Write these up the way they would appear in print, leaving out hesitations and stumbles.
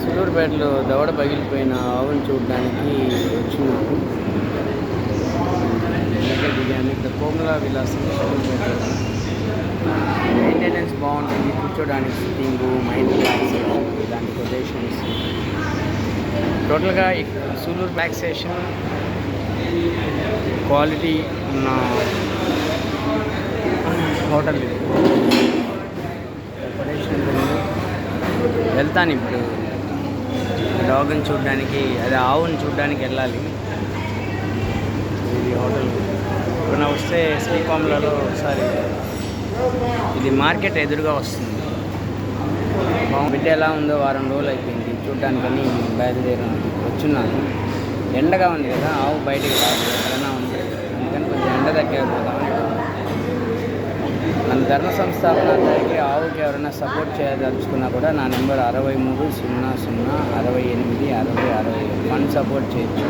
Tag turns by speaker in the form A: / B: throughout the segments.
A: సూలూరుపేటలో దవడ పగిలిపోయిన ఆవును చూడడానికి వచ్చినాము. దిగాను. ఇక్కడ కోమలా విలాసం సూలూరుపేట. మెయింటెనెన్స్ బాగుంటుంది, కూర్చోడానికి సిట్టింగు, మైండ్ రిలాక్సేషన్, ఇలాంటి ప్రొటేషన్స్. టోటల్గా సూలూరు రిలాక్సేషన్ క్వాలిటీ ఉన్న హోటల్ ఇది. వెళ్తాను ఇప్పుడు డాగ్ని చూడడానికి, అదే ఆవుని చూడడానికి వెళ్ళాలి. ఇది హోటల్ ఇప్పుడు వస్తే శ్రీకాకుళంలో ఒకసారి ఇది మార్కెట్ ఎదురుగా వస్తుంది. బిడ్డ ఎలా ఉందో వారం రోజులు అయిపోయింది చూడడానికని బయలుదేరాను, వచ్చున్నాను. ఎండగా ఉంది కదా, ఆవు బయటికి రాదు, ఎక్కడైనా ఉంది. అందుకని కొంచెం ఎండ దగ్గర పోదామని. మన ధర్మ సంస్థాపనానికి ఆవుకి ఎవరైనా సపోర్ట్ చేయదలుచుకున్నా కూడా నా నెంబర్ 630000686060 ఫండ్ సపోర్ట్ చేయొచ్చు.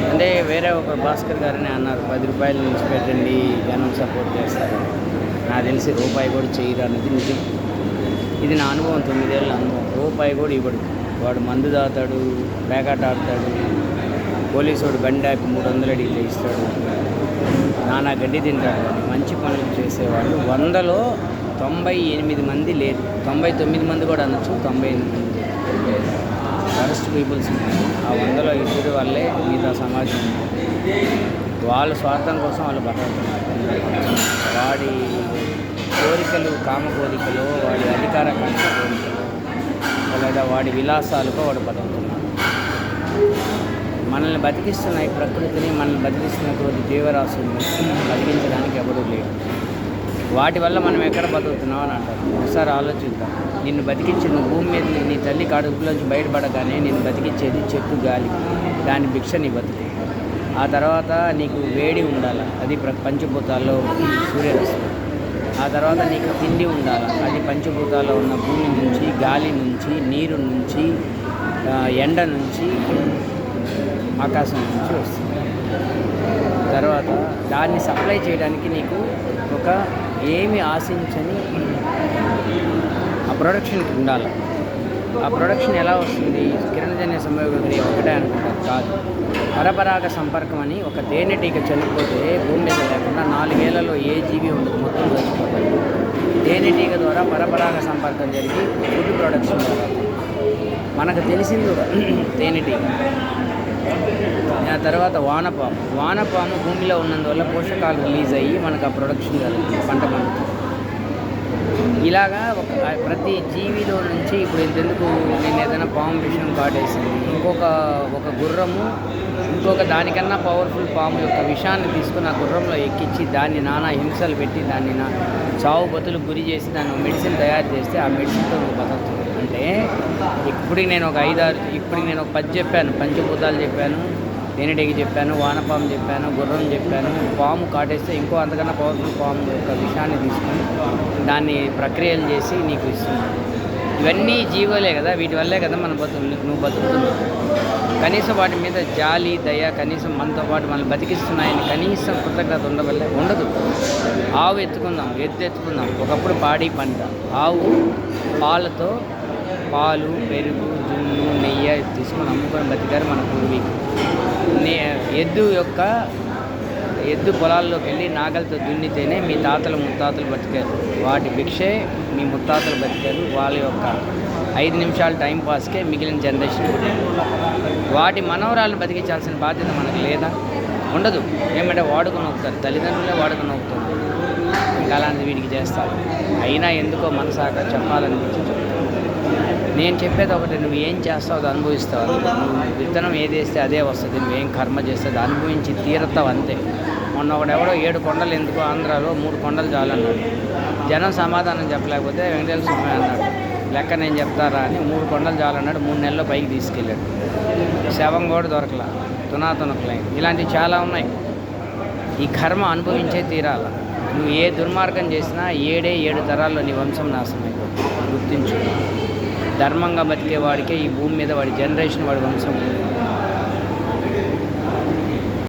A: అంటే వేరే ఒక భాస్కర్ గారని అన్నారు, 10 రూపాయలు నుంచి పెట్టండి జనం సపోర్ట్ చేస్తారు. నాకు తెలిసి రూపాయి కూడా చేయరు అనేది నిజం. ఇది నా అనుభవం, 9 ఏళ్ళ అనుభవం. రూపాయి కూడా ఇవ్వడు. వాడు మందు తాగుతాడు, పేకాట ఆడతాడు, పోలీసు వాడు బండి ఆపి 300 అడిగితే ఇస్తాడు, నానా గడ్డి తింటాడు. మంచి పనులు చేసేవాళ్ళు 100లో 98 మంది లేదు, 99 మంది కూడా అనొచ్చు, 98 మంది లేదు. ఫస్ట్ పీపుల్స్ ఆ 100లో 2 వల్లే మిగతా సమాజం. వాళ్ళ స్వార్థం కోసం వాళ్ళు బతుకుతున్నారు. వాడి కోరికలు, కామ కోరికలు, వాడి అధికార కాంక్ష కోరికలు, లేదా వాడి విలాసాలకు వాడు బతుకుతున్నాడు. మనల్ని బతికిస్తున్న ఈ ప్రకృతిని, మనల్ని బతికిస్తున్నటువంటి జీవరాశుల్ని బతికించడానికి ఎవరూ లేరు. వాటి వల్ల మనం ఎక్కడ బతుకుతున్నాం అని అంటారు. ఒకసారి ఆలోచిద్దాం. నిన్ను బతికించిన భూమి మీద నీ తల్లి కడుపులోంచి బయటపడగానే నిన్ను బతికించేది చెట్టు, గాలి. దాని భిక్ష నీ బతుకు. ఆ తర్వాత నీకు వేడి ఉండాలి, అది పంచభూతాల్లో సూర్యరశ్మి. ఆ తర్వాత నీకు తిండి ఉండాలి, అది పంచభూతాల్లో ఉన్న భూమి నుంచి, గాలి నుంచి, నీరు నుంచి, ఎండ నుంచి, ఆకాశం నుంచి వస్తుంది. తర్వాత దాన్ని సప్లై చేయడానికి నీకు ఒక ఏమి ఆశించని ఆ ప్రొడక్షన్కి ఉండాలి. ఆ ప్రొడక్షన్ ఎలా వస్తుంది? కిరణజన్య సంయోగ క్రియ ఒకటే అనుకుంటారు, కాదు. పరపరాగ సంపర్కం అని. ఒక తేనెటీగ చనిపోతే భూమి మీద లేకుండా 4 ఏళ్లలో ఏ జీవి ఉండదు, మొత్తం చచ్చిపోతుంది. తేనెటీగ ద్వారా పరపరాగ సంపర్కం జరిగి ఫుడ్ ప్రొడక్షన్ ద్వారా మనకు తెలిసింది కూడా తేనెటీగ. ఆ తర్వాత వానపాము భూమిలో ఉన్నందువల్ల పోషకాలు రిలీజ్ అయ్యి మనకు ఆ ప్రొడక్షన్ జరుగుతుంది, పంట పండుతుంది. ఇలాగా ప్రతి జీవిలో నుంచి ఇప్పుడు ఇంతెందుకు, నేను ఏదైనా పాము విషయం కాటేసింది, ఒక గుర్రము ఇంకొక దానికన్నా పవర్ఫుల్ పాము యొక్క విషాన్ని తీసుకుని ఆ గుర్రంలో ఎక్కించి దాన్ని నానా హింసలు పెట్టి దాన్ని చావు బతులు గురి చేసి దాన్ని మెడిసిన్ తయారు చేస్తే ఆ మెడిసిన్తో బతుకుతుంది. అంటే ఇప్పటికి నేను ఒక 10 చెప్పాను. పంచభూతాలు చెప్పాను, తేనెటీగ చెప్పాను, వానపాము చెప్పాను, గుర్రం చెప్పాను. పాము కాటేస్తే ఇంకో అంతకన్నా పవర్ఫుల్ పాము యొక్క విషాన్ని తీసుకొని దాన్ని ప్రక్రియలు చేసి నీకు ఇస్తున్నాను. ఇవన్నీ జీవులే కదా, వీటి వల్లే కదా నువ్వు బతుకుతున్నావు. కనీసం వాటి మీద జాలి, దయ, కనీసం మనతో పాటు మనల్ని బతికిస్తున్నాయని కనీసం కృతజ్ఞత ఉండదు. ఆవు ఎత్తుకుందాం, ఎద్దు ఎత్తుకుందాం. ఒకప్పుడు పాడి పంట. ఆవు పాలతో పాలు, పెరుగు, జున్ను, నెయ్యి తీసుకొని అమ్ముకొని బతికారు మన పూర్వీకులు. ఎద్దు పొలాల్లోకి వెళ్ళి నాగలతో దున్నితేనే మీ తాతలు ముత్తాతలు బతికారు. వాటి భిక్షే మీ ముత్తాతలు బతికారు. వాళ్ళ యొక్క 5 నిమిషాల టైంపాస్కే మిగిలిన జనరేషన్. వాటి మనవరాలను బతికించాల్సిన బాధ్యత మనకు లేదా? ఉండదు. ఏమంటే వాడుకొని ಹೋಗ್తారు, తల్లిదండ్రులే వాడుకొని ಹೋಗ್తారు. ఇంకా అలాంటిది వీడికి చేస్తారు. అయినా ఎందుకో మనసాక చెప్పాలనిపించి చెప్తాను. నేను చెప్పేది ఒకటి, నువ్వు ఏం చేస్తావు అది అనుభవిస్తావు. నువ్వు విత్తనం ఏది వేస్తే అదే వస్తుంది. నువ్వేం కర్మ చేస్తే అది అనుభవించి తీరుతావు, అంతే. మొన్న ఒకడెవడో 7 కొండలు ఎందుకు, ఆంధ్రాలో 3 కొండలు చాలన్నాడు. జనం సమాధానం చెప్పలేకపోతే వెంకటేశ్వర స్వామి అన్నాడు, లెక్క నేను చెప్తారా అని 3 కొండలు చాలన్నాడు. 3 నెలల్లో పైకి తీసుకెళ్ళాడు. శవం కూడా దొరకలా, తునాతునకలైంది. ఇలాంటివి చాలా ఉన్నాయి. ఈ కర్మ అనుభవించే తీరాల. నువ్వు ఏ దుర్మార్గం చేసినా 7 తరాల్లో నీ వంశం నాశనం అయిపోతుంది. గుర్తించు. ధర్మంగా బతికేవాడికే ఈ భూమి మీద వాడి జనరేషన్, వాడి వంశం